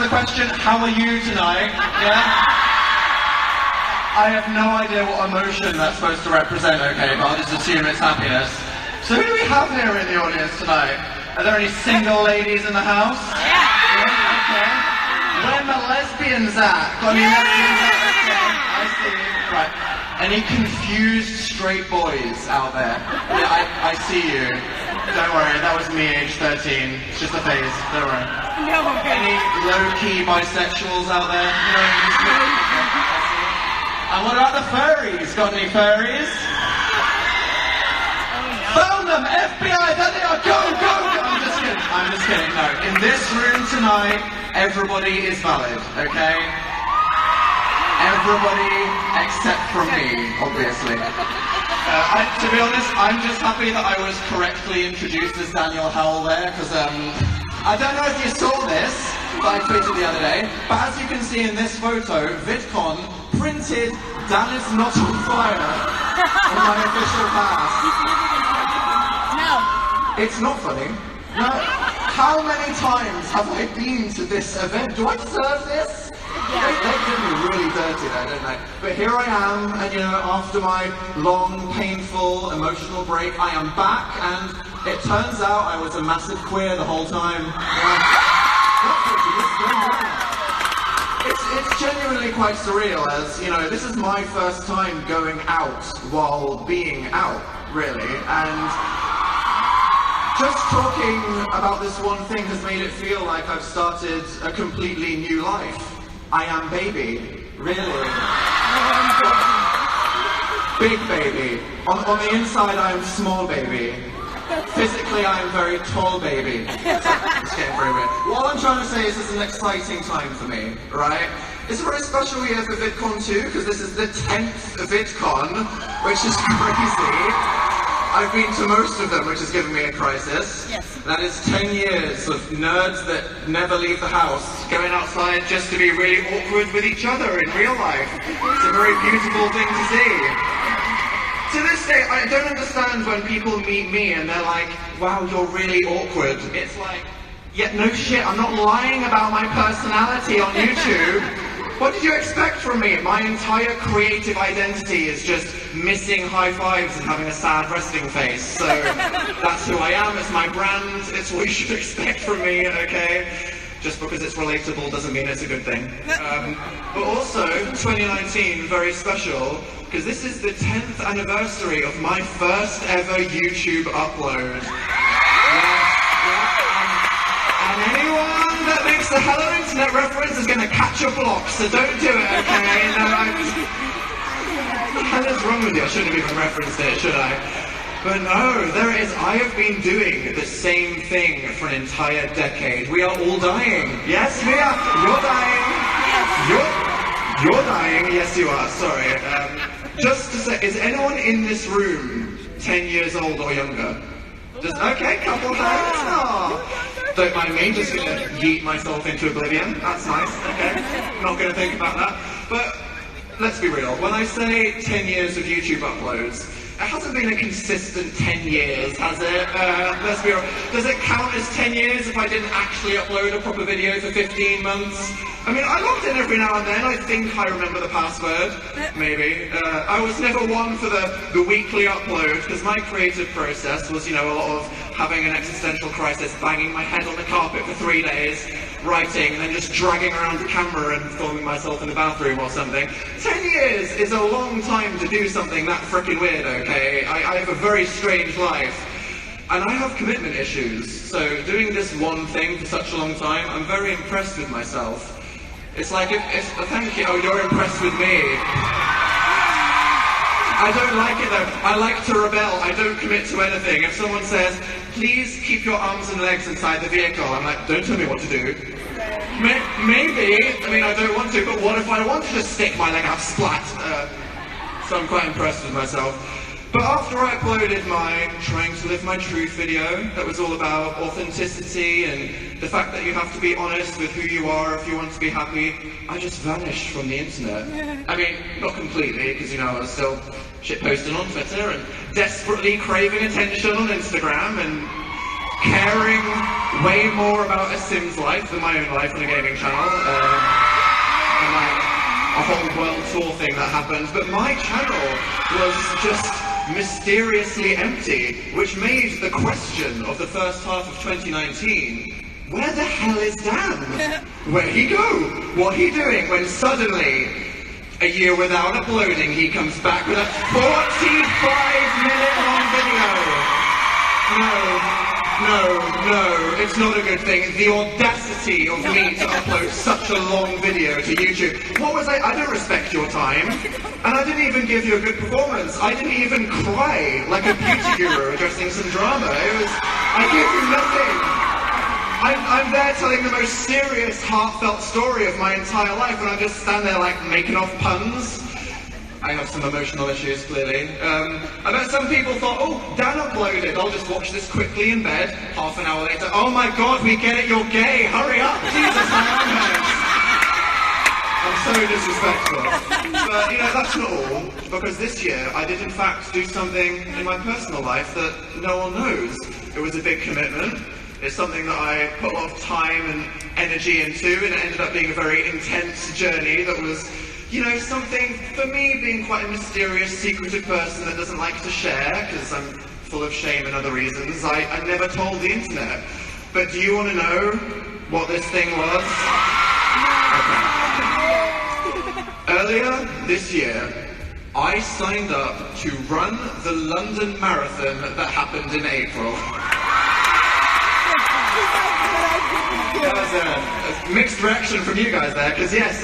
the question, how are you tonight? Yeah? I have no idea what emotion that's supposed to represent, okay, but I'll just assume it's happiness. So who do we have here in the audience tonight? Are there any single ladies in the house? Yeah. Okay. Where are the lesbians at? Got any lesbians at? Okay, I see. Right. Any confused straight boys out there? Yeah, I see you. Don't worry, that was me, age 13. It's just a phase, don't worry. No, okay. Any low-key bisexuals out there? No, and what about the furries? Got any furries? Phone them! FBI, there they are! Go, go, go! I'm just kidding, no. In this room tonight, everybody is valid, okay? Everybody except from me, obviously. To be honest, I'm just happy that I was correctly introduced as Daniel Howell there, because I don't know if you saw this, but I tweeted the other day, but as you can see in this photo, Vidcon printed "Dan is not on fire" on my official pass. No. It's not funny. No. How many times have I been to this event? Do I deserve this? Yeah. They did me really dirty though, don't they? But here I am, and you know, after my long, painful, emotional break, I am back, and it turns out I was a massive queer the whole time. It's genuinely quite surreal, as, you know, this is my first time going out while being out, really, and just talking about this one thing has made it feel like I've started a completely new life. I am baby, really. Big baby. On the inside I am small baby. Physically, I am very tall baby. It's getting very weird. What I'm trying to say is this is an exciting time for me, right? It's a very special year for Vidcon too, because this is the 10th Vidcon, which is crazy. I've been to most of them, which has given me a crisis. Yes. That is 10 years of nerds that never leave the house, going outside just to be really awkward with each other in real life. It's a very beautiful thing to see. To this day, I don't understand when people meet me and they're like, wow, you're really awkward. It's like, yeah, no shit, I'm not lying about my personality on YouTube. What did you expect from me? My entire creative identity is just missing high fives and having a sad resting face. So that's who I am, it's my brand, it's what you should expect from me, okay? Just because it's relatable doesn't mean it's a good thing. But also, 2019, very special, because this is the 10th anniversary of my first ever YouTube upload. And anyone that makes the Hello Internet reference is going to catch a block, so don't do it, okay? No, what the hell is wrong with you? I shouldn't have even referenced it, should I? But no, there it is. I have been doing the same thing for an entire decade. We are all dying. Yes, we are. You're dying. You're dying. Yes, you are. Sorry. Just to say, is anyone in this room 10 years old or younger? Just, okay, couple hands. Oh, don't mind me, just gonna yeet myself into oblivion. That's nice, okay. Not gonna think about that. But let's be real, when I say 10 years of YouTube uploads, it hasn't been a consistent 10 years, has it? Let's be real. Does it count as 10 years if I didn't actually upload a proper video for 15 months? I mean, I logged in every now and then. I think I remember the password, maybe. I was never one for the weekly upload, because my creative process was, you know, a lot of having an existential crisis, banging my head on the carpet for 3 days, writing, and then just dragging around the camera and filming myself in the bathroom or something. 10 years is a long time to do something that frickin' weird, okay? I have a very strange life. And I have commitment issues, so doing this one thing for such a long time, I'm very impressed with myself. It's like, thank you, oh, you're impressed with me. I don't like it though. I like to rebel. I don't commit to anything. If someone says, please keep your arms and legs inside the vehicle, I'm like, don't tell me what to do. Maybe, I mean, I don't want to, but what if I want to just stick my leg out, splat? So I'm quite impressed with myself. But after I uploaded my Trying to Live My Truth video, that was all about authenticity and the fact that you have to be honest with who you are if you want to be happy, I just vanished from the internet. I mean, not completely, because, you know, I was still shitposting on Twitter and desperately craving attention on Instagram and caring way more about a Sim's life than my own life on a gaming channel. And like a whole world tour thing that happened. But my channel was just mysteriously empty, which made the question of the first half of 2019, where the hell is Dan? Where'd he go? What he doing when suddenly, a year without uploading, he comes back with a 45-minute long video? No, it's not a good thing. The audacity of me to upload such a long video to YouTube. What was I don't respect your time. And I didn't even give you a good performance. I didn't even cry like a beauty guru addressing some drama. I gave you nothing. I'm there telling the most serious, heartfelt story of my entire life, and I just stand there like making off puns. I have some emotional issues, clearly. I bet some people thought, oh, Dan uploaded, I'll just watch this quickly in bed. Half an hour later, oh my god, we get it, you're gay, hurry up, Jesus, my arm hurts. I'm so disrespectful. But, you know, that's not all, because this year I did in fact do something in my personal life that no one knows. It was a big commitment. It's something that I put a lot of time and energy into, and it ended up being a very intense journey that was, you know, something, for me, being quite a mysterious, secretive person that doesn't like to share, because I'm full of shame and other reasons, I never told the internet. But do you want to know what this thing was? Okay. Earlier this year, I signed up to run the London Marathon that happened in April. There was a mixed reaction from you guys there, because yes,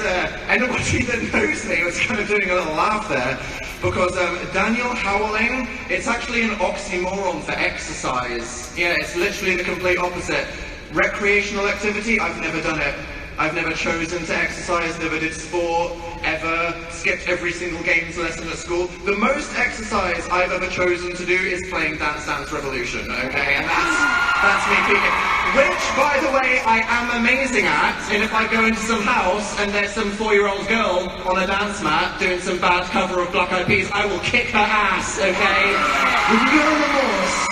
anybody that knows me was kind of doing a little laugh there, because Daniel Howling, it's actually an oxymoron for exercise. Yeah, it's literally the complete opposite. Recreational activity, I've never done it. I've never chosen to exercise, never did sport, ever, skipped every single games lesson at school. The most exercise I've ever chosen to do is playing Dance Dance Revolution, okay? And that's me peaking. Which, by the way, I am amazing at, and if I go into some house and there's some 4-year-old girl on a dance mat doing some bad cover of Black Eyed Peas, I will kick her ass, okay? With no remorse.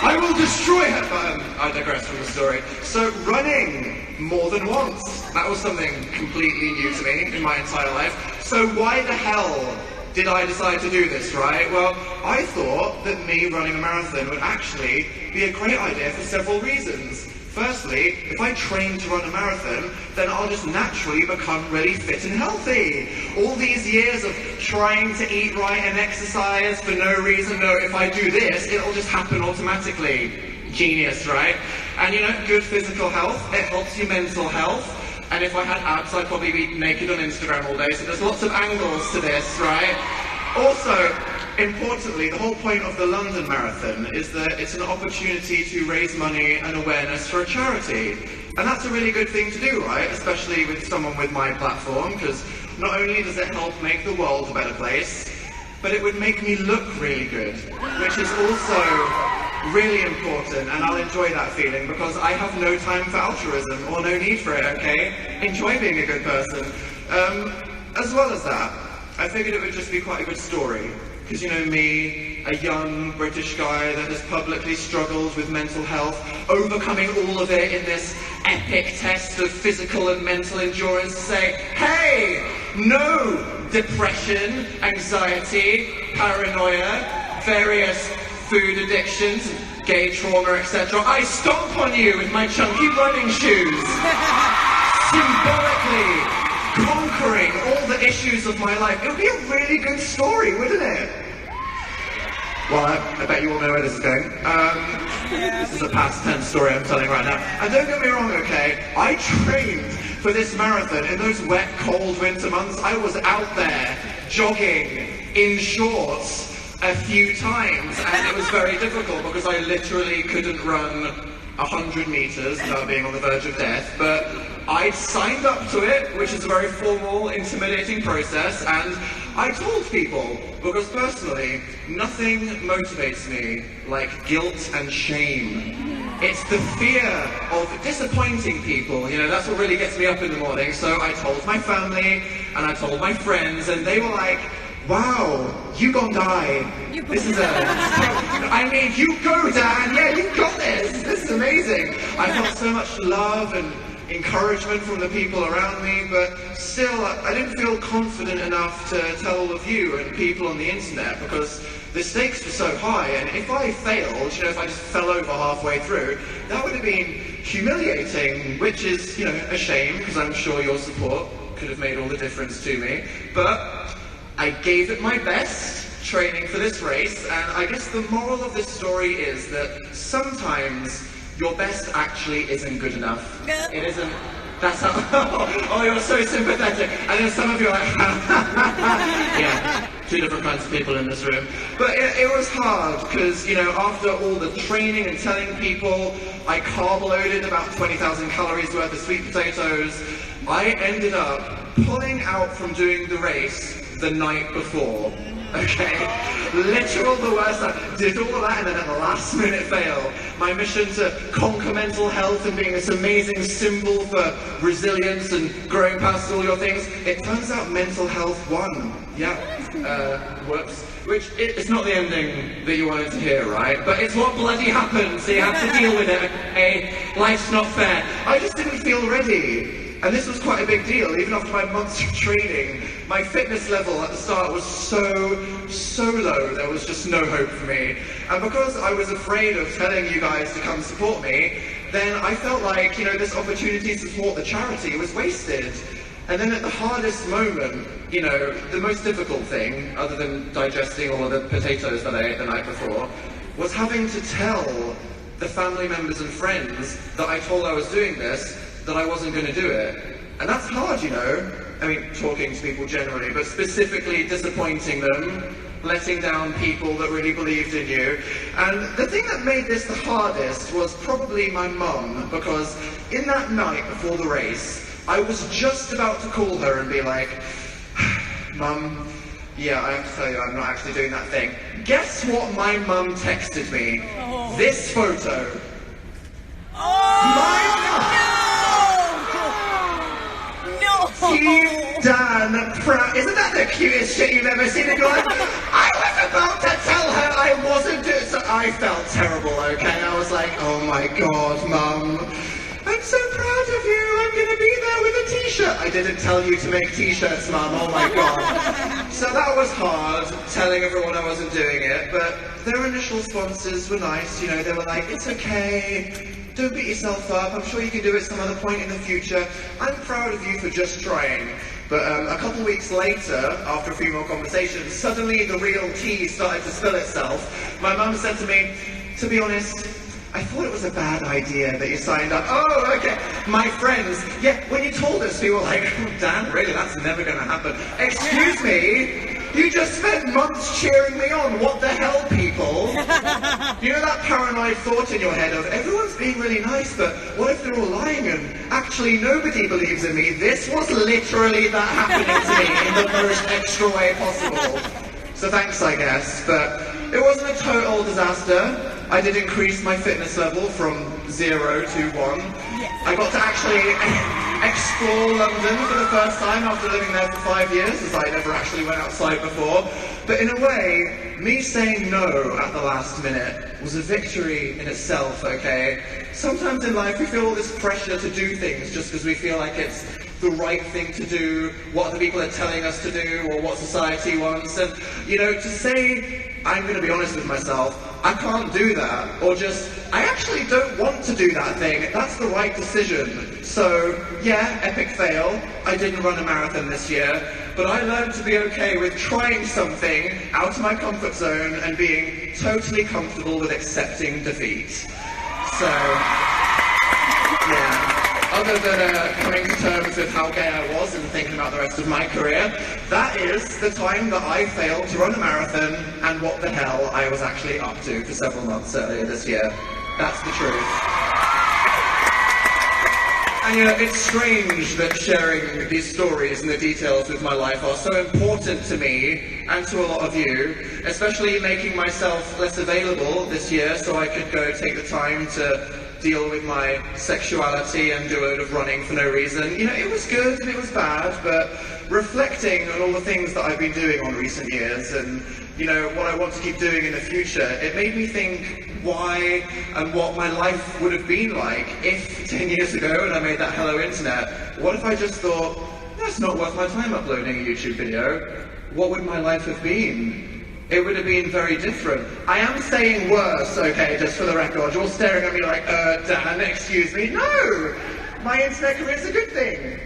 I will destroy her, but I digress from the story. So running more than once, that was something completely new to me in my entire life. So why the hell did I decide to do this, right? Well, I thought that me running a marathon would actually be a great idea for several reasons. Firstly, if I train to run a marathon, then I'll just naturally become really fit and healthy. All these years of trying to eat right and exercise for no reason, no, if I do this, it'll just happen automatically. Genius, right? And you know, good physical health, it helps your mental health. And if I had abs, I'd probably be naked on Instagram all day, so there's lots of angles to this, right? Also, importantly, the whole point of the London Marathon is that it's an opportunity to raise money and awareness for a charity. And that's a really good thing to do, right? Especially with someone with my platform, because not only does it help make the world a better place, but it would make me look really good, which is also really important, and I'll enjoy that feeling because I have no time for altruism or no need for it, okay? Enjoy being a good person. As well as that, I figured it would just be quite a good story. Because, you know, me, a young British guy that has publicly struggled with mental health, overcoming all of it in this epic test of physical and mental endurance, to say, hey, no depression, anxiety, paranoia, various food addictions, gay trauma, etc. I stomp on you with my chunky running shoes, symbolically conquering all the issues of my life. It would be a really good story, wouldn't it? Well, I bet you all know where this is going. This is a past tense story I'm telling right now. And don't get me wrong, okay? I trained for this marathon in those wet, cold winter months. I was out there jogging in shorts a few times, and it was very difficult because I literally couldn't run 100 meters without being on the verge of death, but I signed up to it, which is a very formal, intimidating process, and I told people, because personally, nothing motivates me like guilt and shame. It's the fear of disappointing people, you know, that's what really gets me up in the morning. So I told my family, and I told my friends, and they were like, wow, you gon' die. This is I mean, you go, Dan, yeah, you got this. This is amazing. I felt so much love and encouragement from the people around me, but still, I didn't feel confident enough to tell all of you and people on the internet because the stakes were so high, and if I failed, you know, if I just fell over halfway through, that would have been humiliating, which is, you know, a shame, because I'm sure your support could have made all the difference to me, but I gave it my best training for this race, and I guess the moral of this story is that sometimes your best actually isn't good enough. It isn't. That's how. Oh, you're so sympathetic. And then some of you are like, yeah, two different kinds of people in this room. But it was hard because, you know, after all the training and telling people, I carb loaded about 20,000 calories worth of sweet potatoes. I ended up pulling out from doing the race the night before. Okay, literal the worst. I did all of that and then at the last minute fail. My mission to conquer mental health and being this amazing symbol for resilience and growing past all your things. It turns out mental health won. Yeah, whoops. Which, it's not the ending that you wanted to hear, right? But it's what bloody happened, so you have to deal with it, okay? Life's not fair. I just didn't feel ready. And this was quite a big deal, even after my months of training. My fitness level at the start was so low, there was just no hope for me. And because I was afraid of telling you guys to come support me, then I felt like, you know, this opportunity to support the charity was wasted. And then at the hardest moment, you know, the most difficult thing, other than digesting all of the potatoes that I ate the night before, was having to tell the family members and friends that I told I was doing this, that I wasn't going to do it. And that's hard, you know. I mean, talking to people generally, but specifically disappointing them, letting down people that really believed in you. And the thing that made this the hardest was probably my mum, because in that night before the race, I was just about to call her and be like, Mum, yeah, I have to tell you, I'm not actually doing that thing. Guess what my mum texted me? Oh. This photo. My Team Dan proud. Isn't that the cutest shit you've ever seen in your life? I was about to tell her I wasn't doing so. I felt terrible, okay? I was like, oh my god, Mum. I'm so proud of you. I'm going to be there with a t-shirt. I didn't tell you to make t-shirts, Mum. Oh my god. So that was hard, telling everyone I wasn't doing it. But their initial responses were nice. You know, they were like, it's okay. Don't beat yourself up, I'm sure you can do it some other point in the future. I'm proud of you for just trying. But a couple weeks later, after a few more conversations, suddenly the real tea started to spill itself. My mum said to me, to be honest, I thought it was a bad idea that you signed up. Oh, okay. My friends, yeah, when you told us, we were like, oh, Dan, really, that's never going to happen. Excuse me? You just spent months cheering me on. What the hell, people? You know that paranoid thought in your head of, everyone's being really nice, but what if they're all lying and actually nobody believes in me? This was literally that happening to me in the most extra way possible. So thanks, I guess, but it wasn't a total disaster. I did increase my fitness level from 0 to 1. Yes. I got to actually explore London for the first time after living there for 5 years, as I never actually went outside before. But in a way, me saying no at the last minute was a victory in itself, okay? Sometimes in life we feel all this pressure to do things just because we feel like it's the right thing to do, what other people are telling us to do, or what society wants. And, you know, to say, I'm going to be honest with myself, I can't do that, or just, I actually don't want to do that thing, that's the right decision. So, yeah, epic fail, I didn't run a marathon this year, but I learned to be okay with trying something out of my comfort zone and being totally comfortable with accepting defeat. So, yeah. Other than coming to terms with how gay I was and thinking about the rest of my career, that is the time that I failed to run a marathon and what the hell I was actually up to for several months earlier this year. That's the truth. And you know, it's strange that sharing these stories and the details with my life are so important to me and to a lot of you, especially making myself less available this year so I could go take the time to deal with my sexuality and do a load of running for no reason. You know, it was good and it was bad, but reflecting on all the things that I've been doing on recent years and, you know, what I want to keep doing in the future, it made me think why and what my life would have been like if 10 years ago when I made that Hello Internet, what if I just thought, that's not worth my time uploading a YouTube video? What would my life have been? It would have been very different. I am saying worse, okay, just for the record. You're all staring at me like, Dan, excuse me. No! My internet career's a good thing.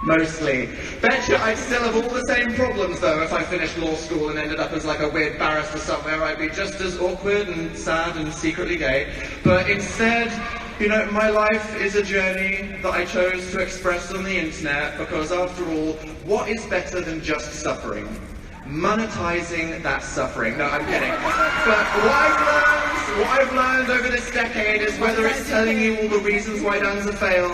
Mostly. Betcha I'd still have all the same problems, though, if I finished law school and ended up as like a weird barrister somewhere. I'd be just as awkward and sad and secretly gay. But instead, you know, my life is a journey that I chose to express on the internet because, after all, what is better than just suffering? Monetizing that suffering. No, I'm kidding. But what I've learned over this decade is whether it's telling you all the reasons why Dan's a fail,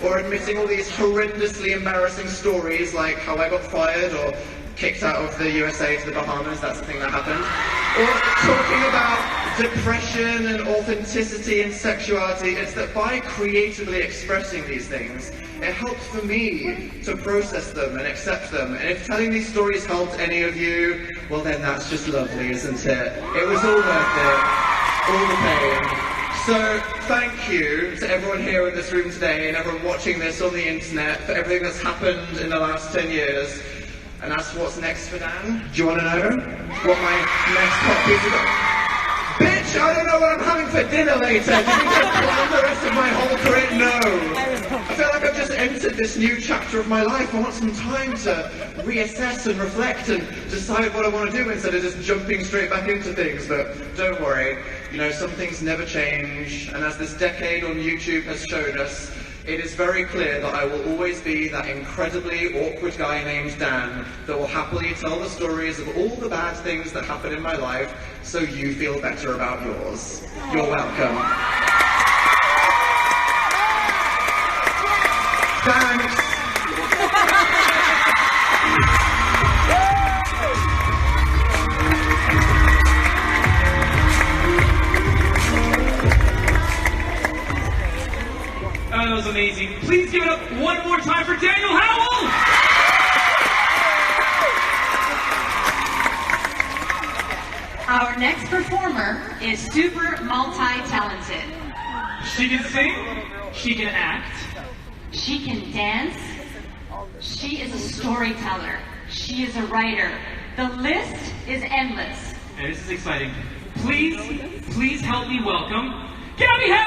or admitting all these horrendously embarrassing stories like how I got fired or kicked out of the USA to the Bahamas, that's the thing that happened, or talking about depression and authenticity and sexuality, it's that by creatively expressing these things, it helped for me to process them and accept them. And if telling these stories helped any of you, well then that's just lovely, isn't it? It was all worth it, all the pain. So thank you to everyone here in this room today and everyone watching this on the internet for everything that's happened in the last 10 years. And that's what's next for Dan. Do you want to know what my next hot piece is? Bitch, I don't know what I'm having for dinner later. Do you think I've planned the rest of my whole career? No. I feel like I've just entered this new chapter of my life. I want some time to reassess and reflect and decide what I want to do instead of just jumping straight back into things. But don't worry, you know, some things never change. And as this decade on YouTube has shown us, it is very clear that I will always be that incredibly awkward guy named Dan that will happily tell the stories of all the bad things that happen in my life so you feel better about yours. You're welcome. Thanks. That was amazing. Please give it up one more time for Daniel Howell! Our next performer is super multi-talented. She can sing, she can act, She can dance. She is a storyteller. She is a writer. The list is endless. and this is exciting. Please help me welcome Gabby Howell!